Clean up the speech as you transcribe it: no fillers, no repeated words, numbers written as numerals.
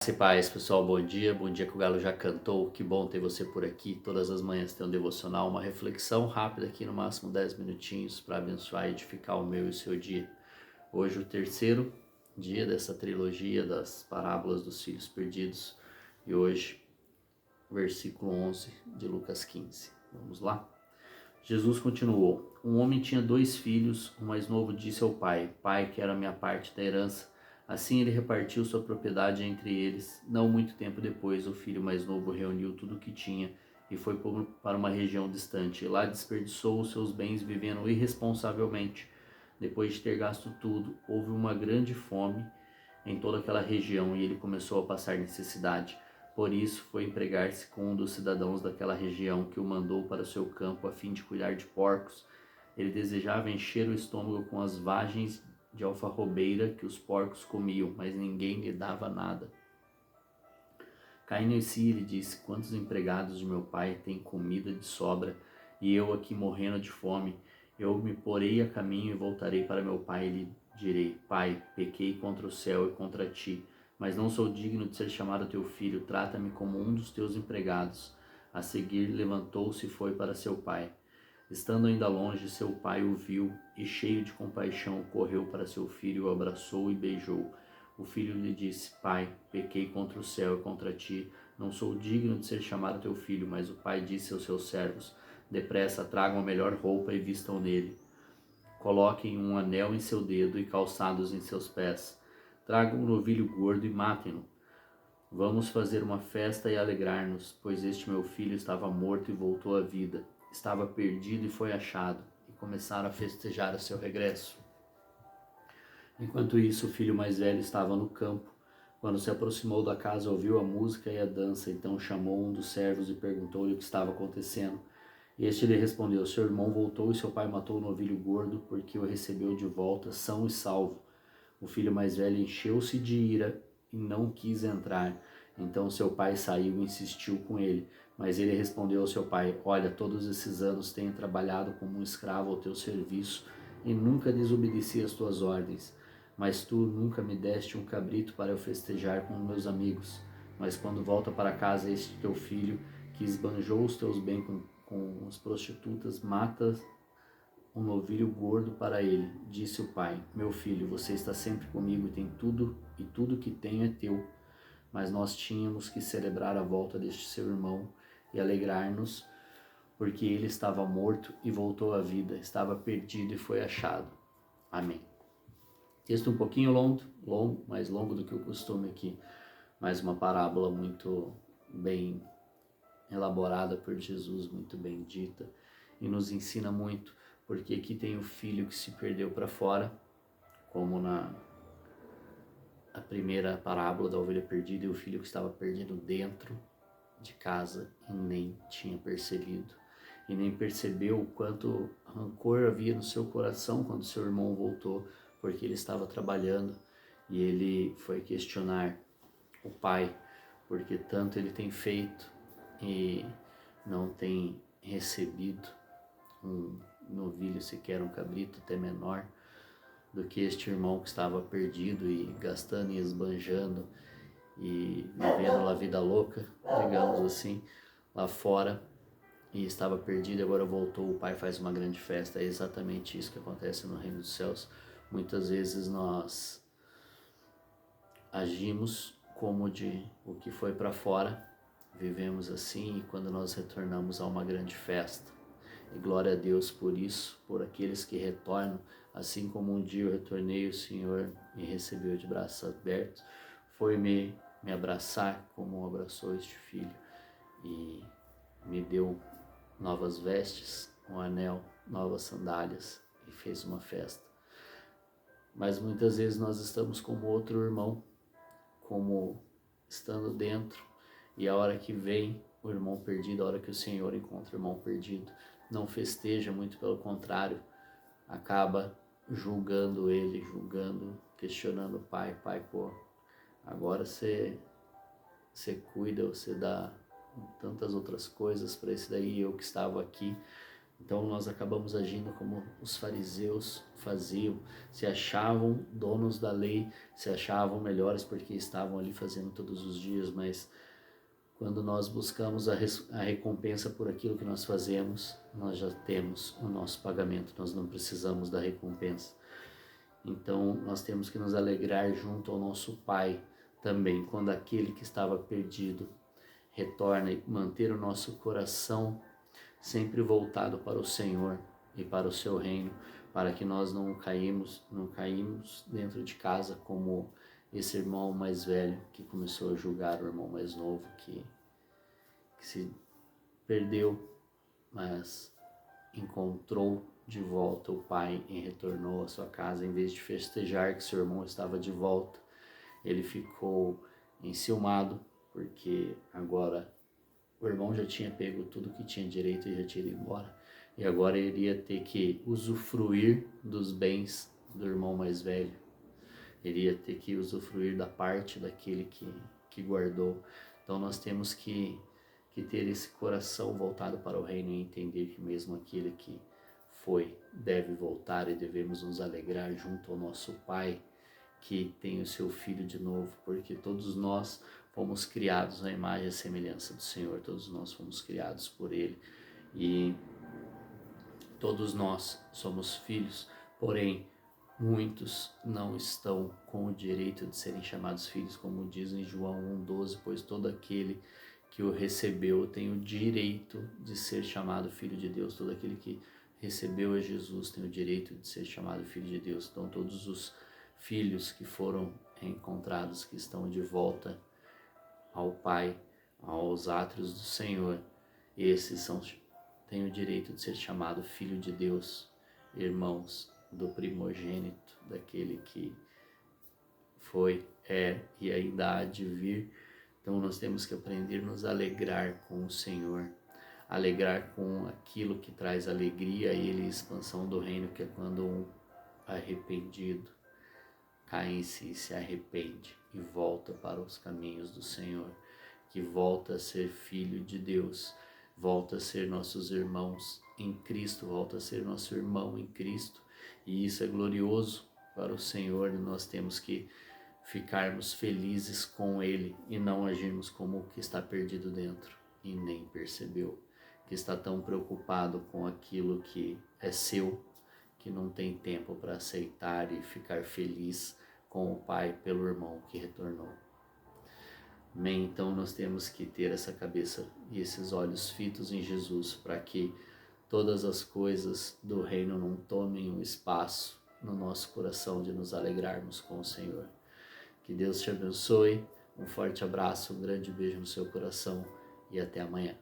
Graça e paz, pessoal, bom dia que o Galo já cantou, que bom ter você por aqui, todas as manhãs tem um devocional, uma reflexão rápida aqui, no máximo 10 minutinhos, para abençoar e edificar o meu e o seu dia. Hoje o terceiro dia dessa trilogia das parábolas dos filhos perdidos, e hoje versículo 11 de Lucas 15, vamos lá? Jesus continuou, um homem tinha 2 filhos, o mais novo disse ao pai, pai, quero a minha parte da herança. Assim ele repartiu sua propriedade entre eles. Não muito tempo depois, o filho mais novo reuniu tudo o que tinha e foi para uma região distante. Lá desperdiçou os seus bens vivendo irresponsavelmente. Depois de ter gasto tudo, houve uma grande fome em toda aquela região e ele começou a passar necessidade. Por isso foi empregar-se com um dos cidadãos daquela região, que o mandou para o seu campo a fim de cuidar de porcos. Ele desejava encher o estômago com as vagens de alfarrobeira que os porcos comiam, mas ninguém lhe dava nada. Caindo em si, ele disse: quantos empregados de meu pai têm comida de sobra, e eu aqui morrendo de fome? Eu me porei a caminho e voltarei para meu pai e lhe direi: pai, pequei contra o céu e contra ti, mas não sou digno de ser chamado teu filho, trata-me como um dos teus empregados. A seguir levantou-se e foi para seu pai. Estando ainda longe, seu pai o viu e, cheio de compaixão, correu para seu filho, o abraçou e beijou. O filho lhe disse: pai, pequei contra o céu e contra ti, não sou digno de ser chamado teu filho. Mas o pai disse aos seus servos: depressa, tragam a melhor roupa e vistam nele. Coloquem um anel em seu dedo e calçados em seus pés. Tragam um novilho gordo e matem-no. Vamos fazer uma festa e alegrar-nos, pois este meu filho estava morto e voltou à vida. Estava perdido e foi achado. E começaram a festejar o seu regresso. Enquanto isso, o filho mais velho estava no campo. Quando se aproximou da casa, ouviu a música e a dança. Então chamou um dos servos e perguntou-lhe o que estava acontecendo. E este lhe respondeu: seu irmão voltou e seu pai matou o novilho gordo, porque o recebeu de volta são e salvo. O filho mais velho encheu-se de ira e não quis entrar. Então seu pai saiu e insistiu com ele. Mas ele respondeu ao seu pai: olha, todos esses anos tenho trabalhado como um escravo ao teu serviço e nunca desobedeci às tuas ordens. Mas tu nunca me deste um cabrito para eu festejar com meus amigos. Mas quando volta para casa este teu filho, que esbanjou os teus bens com as prostitutas, mata um novilho gordo para ele. Disse o pai: meu filho, você está sempre comigo e tem tudo, e tudo que tenho é teu. Mas nós tínhamos que celebrar a volta deste seu irmão e alegrar-nos, porque ele estava morto e voltou à vida, estava perdido e foi achado. Amém. Texto um pouquinho longo, mais longo do que o costume aqui, mas uma parábola muito bem elaborada por Jesus, muito bem dita, e nos ensina muito, porque aqui tem o filho que se perdeu para fora, como na a primeira parábola da ovelha perdida, e o filho que estava perdido dentro de casa e nem tinha percebido, e nem percebeu o quanto rancor havia no seu coração quando seu irmão voltou, porque ele estava trabalhando, e ele foi questionar o pai, porque tanto ele tem feito e não tem recebido um novilho, sequer um cabrito, até menor do que este irmão que estava perdido e gastando e esbanjando e vivendo a vida louca, digamos assim, lá fora, e estava perdido e agora voltou. O pai faz uma grande festa. É exatamente isso que acontece no reino dos céus. Muitas vezes nós agimos como de o que foi para fora, vivemos assim, e quando nós retornamos a uma grande festa. E glória a Deus por isso, por aqueles que retornam, assim como um dia eu retornei, o Senhor me recebeu de braços abertos, foi me abraçar como abraçou este filho e me deu novas vestes, um anel, novas sandálias e fez uma festa. Mas muitas vezes nós estamos como outro irmão, como estando dentro, e a hora que vem o irmão perdido, a hora que o Senhor encontra o irmão perdido, não festeja, muito pelo contrário, acaba julgando ele, questionando o pai: pai, pô, agora você cuida, você dá tantas outras coisas para esse daí, eu que estava aqui Então nós acabamos agindo como os fariseus faziam, se achavam donos da lei, se achavam melhores porque estavam ali fazendo todos os dias, mas quando nós buscamos a recompensa por aquilo que nós fazemos, nós já temos o nosso pagamento, nós não precisamos da recompensa. Então nós temos que nos alegrar junto ao nosso Pai também, quando aquele que estava perdido retorna, e manter o nosso coração sempre voltado para o Senhor e para o seu reino, para que nós não caímos dentro de casa como esse irmão mais velho que começou a julgar o irmão mais novo, que se perdeu, mas encontrou de volta o pai e retornou à sua casa. Em vez de festejar que seu irmão estava de volta, ele ficou enciumado, porque agora o irmão já tinha pego tudo que tinha direito e já tinha ido embora. E agora ele iria ter que usufruir dos bens do irmão mais velho. Ele ia ter que usufruir da parte daquele que guardou. Então nós temos que ter esse coração voltado para o reino e entender que mesmo aquele que foi deve voltar, e devemos nos alegrar junto ao nosso Pai que tem o seu Filho de novo, porque todos nós fomos criados à imagem e semelhança do Senhor, todos nós fomos criados por Ele e todos nós somos filhos, porém muitos não estão com o direito de serem chamados filhos, como diz em João 1,12, pois todo aquele que o recebeu tem o direito de ser chamado filho de Deus, todo aquele que recebeu a Jesus tem o direito de ser chamado filho de Deus. Então todos os filhos que foram encontrados, que estão de volta ao Pai, aos átrios do Senhor, esses têm o direito de ser chamado filho de Deus, irmãos do primogênito, daquele que foi, é e ainda há de vir. Então nós temos que aprender a nos alegrar com o Senhor, alegrar com aquilo que traz alegria a Ele e expansão do reino, que é quando um arrependido cai em si, se arrepende e volta para os caminhos do Senhor, que volta a ser filho de Deus, volta a ser nossos irmãos em Cristo, volta a ser nosso irmão em Cristo, e isso é glorioso para o Senhor, e nós temos que ficarmos felizes com Ele e não agirmos como o que está perdido dentro e nem percebeu, que está tão preocupado com aquilo que é seu, que não tem tempo para aceitar e ficar feliz com o Pai pelo irmão que retornou. Amém? Então nós temos que ter essa cabeça e esses olhos fitos em Jesus, para que todas as coisas do reino não tomem um espaço no nosso coração de nos alegrarmos com o Senhor. Que Deus te abençoe, um forte abraço, um grande beijo no seu coração e até amanhã.